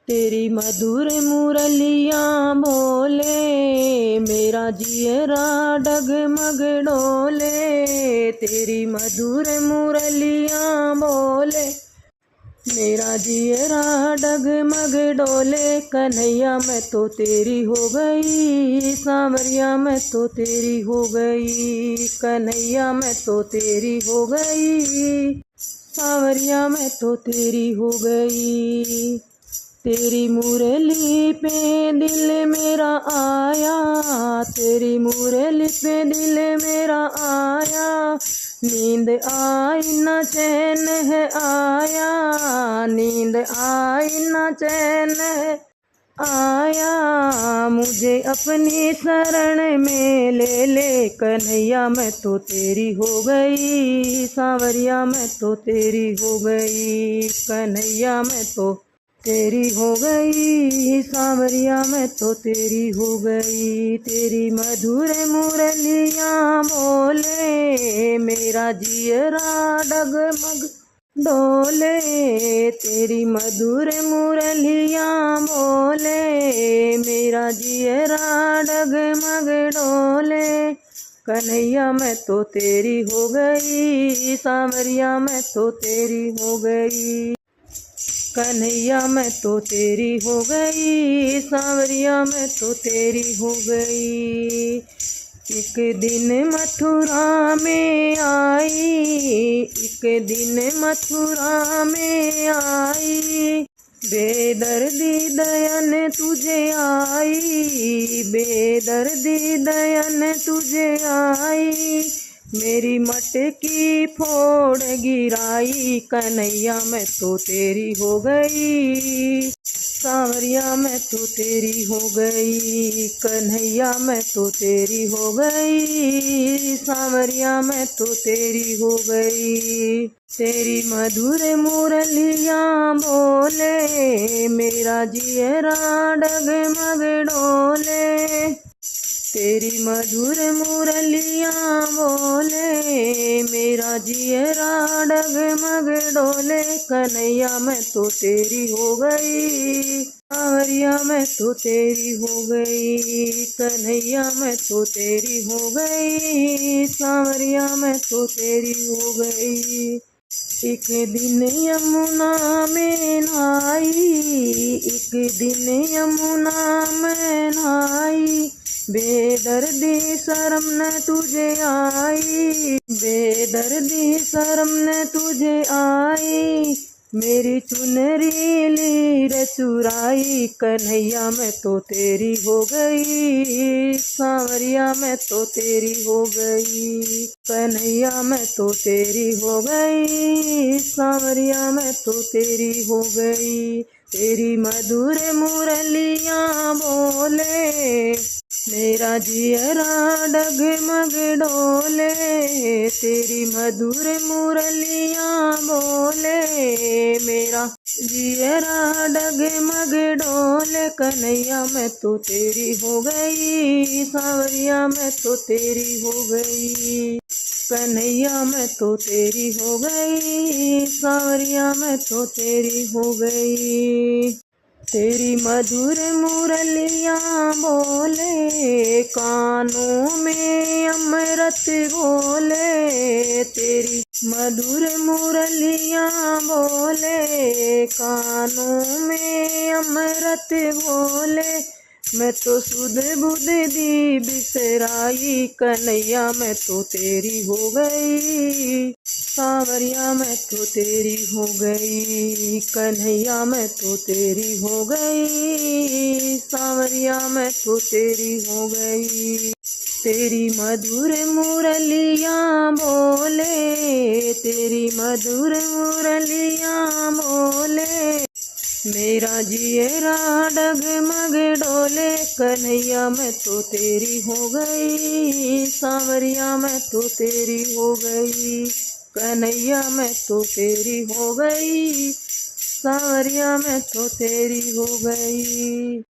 तेरी मधुर मुरलियाँ बोले, मेरा जियरा डगमग डोले। तेरी मधुर मुरलियाँ बोले, मेरा जियरा डगमग डोले। कन्हैया मैं तो तेरी हो गई, सांवरिया मैं तो तेरी हो गई। कन्हैया मैं तो तेरी हो गई, सांवरिया मैं तो तेरी हो गई। तेरी मुरली पे दिल मेरा आया, तेरी मुरली पे दिल मेरा आया। नींद आई न चैन है आया, नींद आई न चैन है आया। मुझे अपनी शरण में ले ले, कन्हैया मैं तो तेरी हो गई, सांवरिया मैं तो तेरी हो गई। कन्हैया मैं तो तेरी हो गई, सांवरिया मैं तो तेरी हो गई। तेरी मधुर मुरलियाँ बोले, मेरा जियरा डगमग डोले। तेरी मधुर मुरलियाँ बोले, मेरा जियरा डगमग डोले। कन्हैया मैं तो तेरी हो गई, सांवरिया मैं तो तेरी हो गई। कन्हैया मैं तो तेरी हो गई, सांवरिया मैं तो तेरी हो गई। एक दिन मथुरा में आई, एक दिन मथुरा में आई। बेदर्दी दयन तुझे आई, बेदर्दी दयन तुझे आई। मेरी मटकी फोड़ गिराई, कन्हैया मैं तो तेरी हो गई, सांवरिया मैं तो तेरी हो गई। कन्हैया मैं तो तेरी हो गई, सांवरिया मैं तो तेरी हो गई। तेरी मधुर मुरलियाँ बोले, मेरा जियरा डगमग डोले। तेरी मधुर मुरलियाँ बोले, मेरा जियरा डगमग डोले। कन्हैया मैं तो तेरी हो गई, सांवरिया मैं तो तेरी हो गई। कन्हैया मैं तो तेरी हो गई, सांवरिया मैं तो तेरी हो गई। एक दिन यमुना में नहाई, एक दिन यमुना में नहाई। बेदर्दी शर्म न तुझे आई, बेदर्दी शर्म न तुझे आई। मेरी चुनरी लीर चुराई, कन्हैया मैं तो तेरी हो गई, सांवरिया मैं तो तेरी हो गई। कन्हैया मैं तो तेरी हो गई, सांवरिया मैं तो तेरी हो गई। तेरी मधुर मुरलियाँ बोले, मेरा जियरा डगमग डोले। तेरी मधुर मुरलियाँ बोले, मेरा जियरा डगमग डोले। कन्हैया मैं तो तेरी हो गई, सांवरिया मैं तो तेरी हो गई। कन्हैया मैं तो तेरी हो गई, सांवरिया मैं तो तेरी हो गई। तेरी मधुर मुरलियाँ बोले, कानों में अमृत घोले। तेरी मधुर मुरलियाँ बोले, कानों में अमृत घोले। मैं तो सुध बुध दी बिसराई, कन्हैया मैं तो तेरी हो गई, सांवरिया मैं तो तेरी हो गई। कन्हैया मैं तो तेरी हो गई, सांवरिया मैं तो तेरी हो गई। तेरी मधुर मुरलियाँ बोले, तेरी मधुर मुरलियाँ बोले। मेरा जियरा डगमग डोले, कन्हैया मैं तो तेरी हो गई, सांवरिया मैं तो तेरी हो गई। कन्हैया मैं तो तेरी हो गई, सांवरिया मैं तो तेरी हो गई।